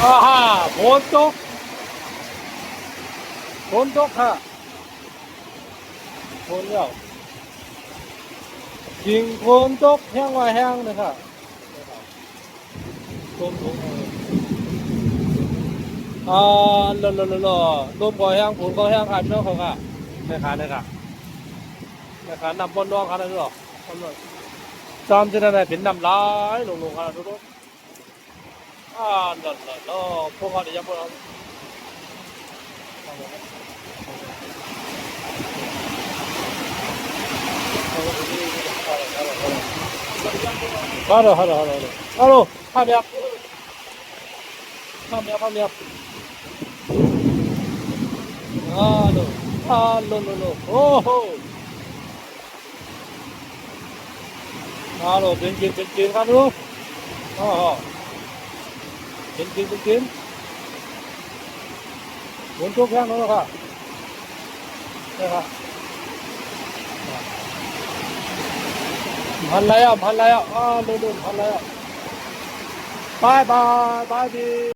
아하, 본떡, 본떡하, 본역, 김본떡 향과 향,นะคะรวมถุงรวมก่อแห้งผลก่อแห้งอันเนาะเขาค่ะนะคะนะคะนะคะนำบนน้องค่ะนั่นหรอจอมจะได้เป็นนำลายลงค่ะทุกพวกเขาเดี๋ยวจะพวกเราฮัลโหล파미약 파미약 알로 오호 알로 벤진 가누 벤진 왼쪽 그냥 넘어가 내가 발라야 발라야 발라야 바이바이 바이비